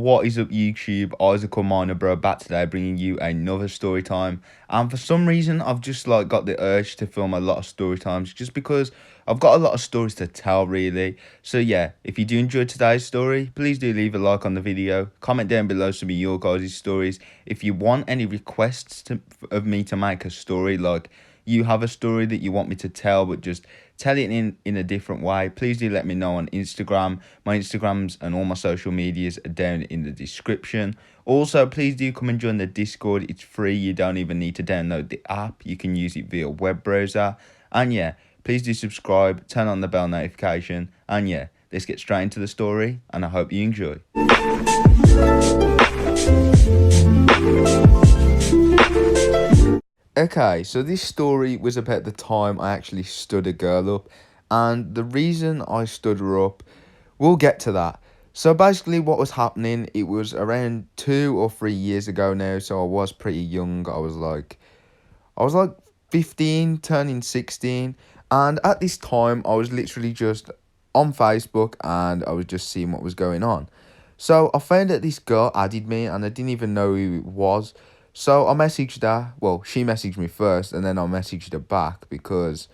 What is up, YouTube? Isaac Miner Bro back today, bringing you another story time. And for some reason, I've just got the urge to film a lot of story times, just because I've got a lot of stories to tell, really. So yeah, if you do enjoy today's story, please do leave a like on the video. Comment down below some of your guys' stories. If you want any requests of me to make a story, like you have a story that you want me to tell, but just tell it in a different way, please do let me know on Instagram. My Instagrams and all my social medias are down in the description. Also, please do come and join the Discord. It's free. You don't even need to download the app. You can use it via web browser. And yeah, please do subscribe, turn on the bell notification, and yeah, let's get straight into the story, and I hope you enjoy. Okay, so this story was about the time I actually stood a girl up, and the reason I stood her up, we'll get to that. So basically what was happening, it was around 2 or 3 years ago now, so I was pretty young. I was like 15, turning 16, and at this time I was literally just on Facebook and I was just seeing what was going on. So I found that this girl added me and I didn't even know who it was. So I messaged her. Well, she messaged me first and then I messaged her back because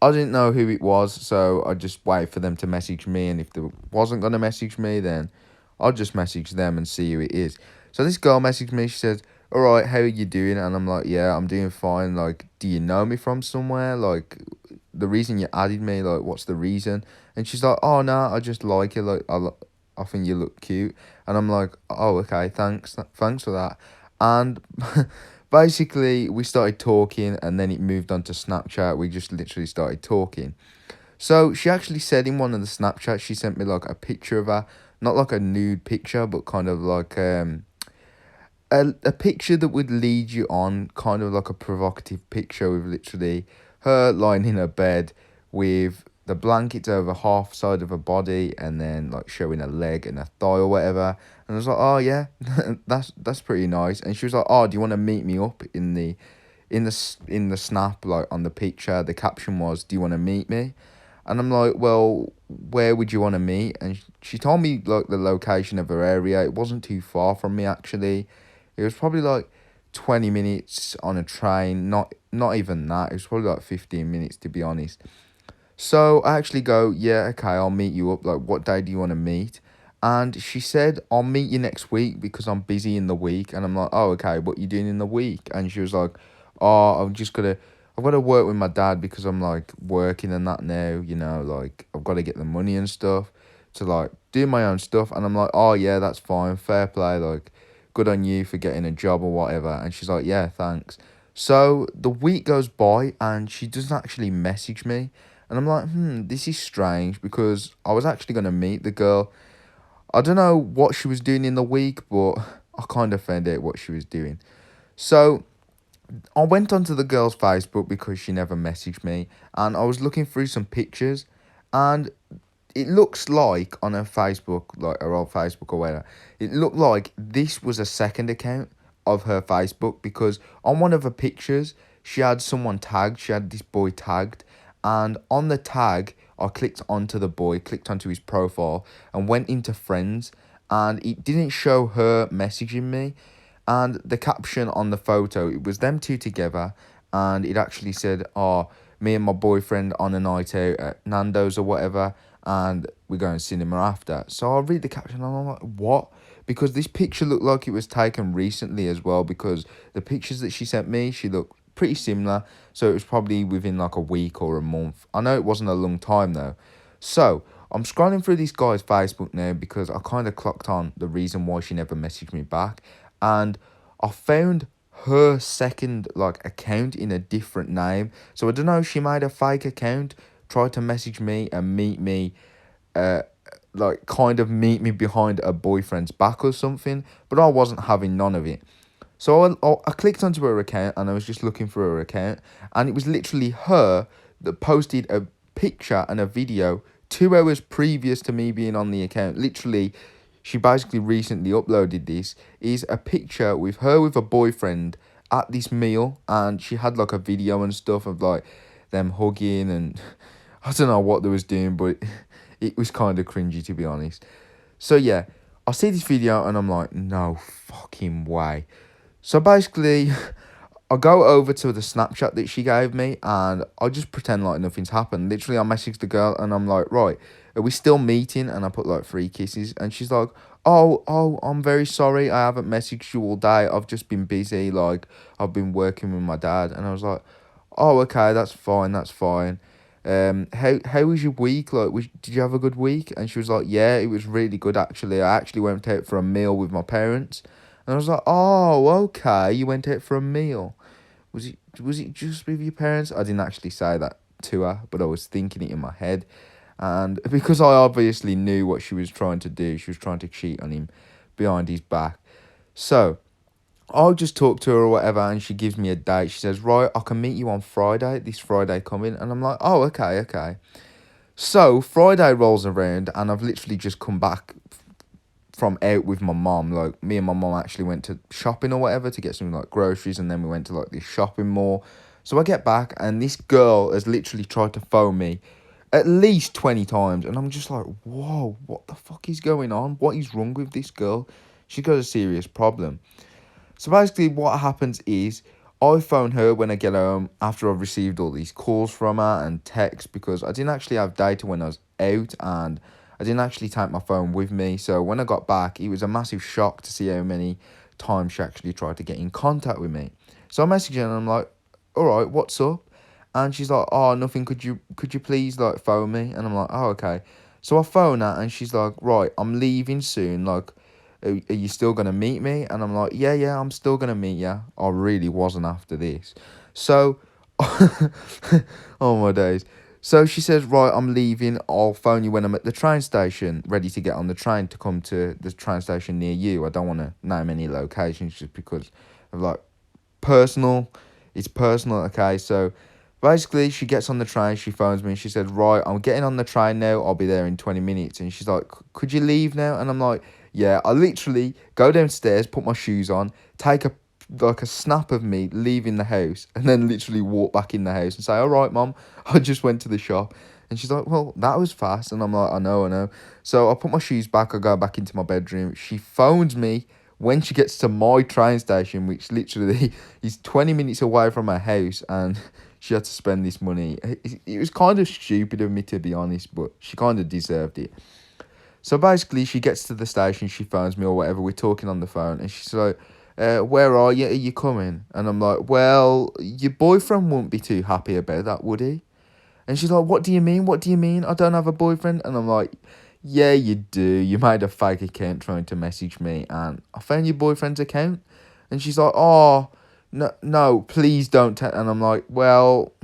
I didn't know who it was. So I just waited for them to message me, and if they wasn't going to message me, then I'll just message them and see who it is. So this girl messaged me. She said, "All right, how are you doing?" And I'm like, "Yeah, I'm doing fine. Like, do you know me from somewhere? Like, the reason you added me, like, what's the reason?" And she's like, "Oh, no, I just like you. Like, I think you look cute." And I'm like, "Oh, okay, thanks for that." And basically, we started talking, and then it moved on to Snapchat. We just literally started talking. So she actually said in one of the Snapchats, she sent me like a picture of her, not like a nude picture, but kind of like a picture that would lead you on, kind of like a provocative picture with literally her lying in her bed with the blankets over half side of her body and then like showing a leg and a thigh or whatever. And I was like, "Oh yeah, that's pretty nice." And she was like, "Oh, do you want to meet me up in the snap, like on the picture?" The caption was, "Do you want to meet me?" And I'm like, "Well, where would you want to meet?" And she told me like the location of her area. It wasn't too far from me, actually. It was probably like 20 minutes on a train. Not even that. It was probably like 15 minutes, to be honest. So I actually go, "Yeah, okay, I'll meet you up. Like, what day do you want to meet?" And she said, "I'll meet you next week because I'm busy in the week." And I'm like, "Oh, okay, what you doing in the week?" And she was like, "Oh, I've got to work with my dad because I'm like working and that now, like I've got to get the money and stuff to like do my own stuff." And I'm like, "Oh yeah, that's fine, fair play, like good on you for getting a job or whatever." And she's like, "Yeah, thanks." So the week goes by and she doesn't actually message me. And I'm like, this is strange because I was actually going to meet the girl. I don't know what she was doing in the week, but I kind of found out what she was doing. So I went onto the girl's Facebook because she never messaged me, and I was looking through some pictures, and it looks like on her Facebook, like her old Facebook or whatever, it looked like this was a second account of her Facebook, because on one of her pictures, she had someone tagged, she had this boy tagged, and on the tag, I clicked onto the boy, clicked onto his profile, and went into friends, and it didn't show her messaging me. And the caption on the photo, it was them two together, and it actually said, "Oh, me and my boyfriend on a night out at Nando's or whatever, and we're going to cinema after." So I read the caption and I'm like, "What?" Because this picture looked like it was taken recently as well, because the pictures that she sent me, she looked pretty similar. So it was probably within like a week or a month. I know it wasn't a long time though. So I'm scrolling through this guy's Facebook now because I kind of clocked on the reason why she never messaged me back. And I found her second like account in a different name. So I don't know if she made a fake account, tried to message me and meet me, uh like kind of meet me behind a boyfriend's back or something, but I wasn't having none of it. So I clicked onto her account and I was just looking for her account, and it was literally her that posted a picture and a video 2 hours previous to me being on the account. Literally, she basically recently uploaded this, is a picture with her with a boyfriend at this meal, and she had like a video and stuff of like them hugging, and I don't know what they was doing, but it was kind of cringy, to be honest. So yeah, I see this video and I'm like, no fucking way. So basically, I go over to the Snapchat that she gave me and I just pretend like nothing's happened. Literally, I message the girl and I'm like, right, are we still meeting? And I put like 3 kisses. And she's like, oh, I'm very sorry. I haven't messaged you all day. I've just been busy. Like, I've been working with my dad. And I was like, oh, okay, that's fine. That's fine. How was your week? Like, did you have a good week? And she was like, yeah, it was really good actually. I actually went out for a meal with my parents. And I was like, oh, okay, you went out for a meal. Was it just with your parents? I didn't actually say that to her, but I was thinking it in my head. And because I obviously knew what she was trying to do, she was trying to cheat on him behind his back. So I'll just talk to her or whatever, and she gives me a date. She says, right, I can meet you on Friday, this Friday coming. And I'm like, oh, okay. So Friday rolls around, and I've literally just come back from out with my mom. Like, me and my mom actually went to shopping or whatever to get some like groceries, and then we went to like this shopping mall. So I get back and this girl has literally tried to phone me at least 20 times, and I'm just like, whoa, what the fuck is going on? What is wrong with this girl? She's got a serious problem. So basically what happens is I phone her when I get home after I've received all these calls from her and texts, because I didn't actually have data when I was out and I didn't actually take my phone with me. So when I got back, it was a massive shock to see how many times she actually tried to get in contact with me. So I messaged her and I'm like, all right, what's up? And she's like, oh, nothing, could you please like phone me? And I'm like, oh, okay. So I phone her and she's like, right, I'm leaving soon, like, are you still gonna meet me? And I'm like, yeah, I'm still gonna meet you. I really wasn't after this. So, oh my days. So she says, right, I'm leaving. I'll phone you when I'm at the train station, ready to get on the train to come to the train station near you. I don't want to name any locations just because of like personal. It's personal, okay? So basically, she gets on the train, she phones me, and she said, right, I'm getting on the train now, I'll be there in 20 minutes. And she's like, could you leave now? And I'm like, yeah. I literally go downstairs, put my shoes on, take a snap of me leaving the house, and then literally walk back in the house and say, all right, mom, I just went to the shop. And she's like, well, that was fast. And I'm like, I know. So I put my shoes back, I go back into my bedroom. She phones me when she gets to my train station, which literally is 20 minutes away from her house, and she had to spend this money. It was kind of stupid of me, to be honest, but she kind of deserved it. So basically, she gets to the station, she phones me or whatever, we're talking on the phone, and she's like, where are you? Are you coming? And I'm like, well, your boyfriend wouldn't be too happy about that, would he? And she's like, what do you mean? What do you mean? I don't have a boyfriend? And I'm like, yeah, you do. You made a fake account trying to message me, and I found your boyfriend's account. And she's like, oh, no, please don't tell. And I'm like, well,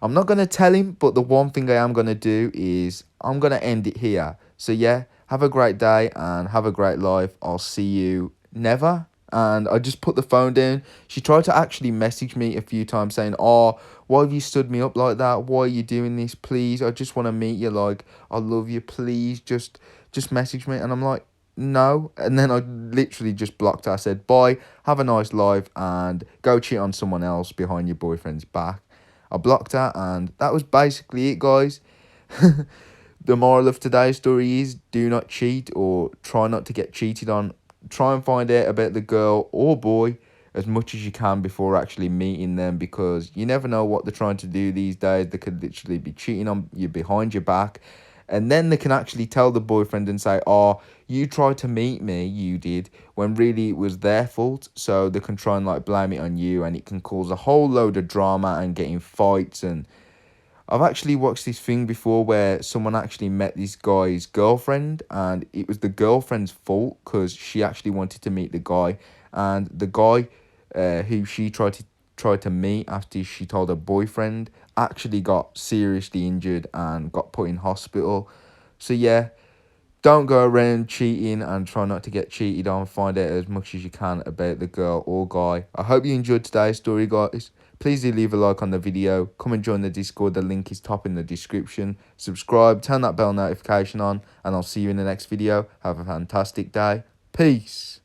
I'm not going to tell him, but the one thing I am going to do is I'm going to end it here. So yeah, have a great day and have a great life. I'll see you never. And I just put the phone down. She tried to actually message me a few times saying, oh, why have you stood me up like that? Why are you doing this? Please, I just want to meet you. Like, I love you. Please, just message me. And I'm like, no. And then I literally just blocked her. I said, bye, have a nice life, and go cheat on someone else behind your boyfriend's back. I blocked her, and that was basically it, guys. The moral of today's story is do not cheat, or try not to get cheated on. Try and find out about the girl or boy as much as you can before actually meeting them, because you never know what they're trying to do these days. They could literally be cheating on you behind your back, and then they can actually tell the boyfriend and say, oh, you tried to meet me, you did, when really it was their fault. So they can try and like blame it on you, and it can cause a whole load of drama and getting fights. And I've actually watched this thing before where someone actually met this guy's girlfriend, and it was the girlfriend's fault because she actually wanted to meet the guy, and the guy who she tried to meet after she told her boyfriend actually got seriously injured and got put in hospital. So yeah, don't go around cheating, and try not to get cheated on. Find out as much as you can about the girl or guy. I hope you enjoyed today's story, guys. Please do leave a like on the video. Come and join the Discord. The link is top in the description. Subscribe, turn that bell notification on, and I'll see you in the next video. Have a fantastic day. Peace.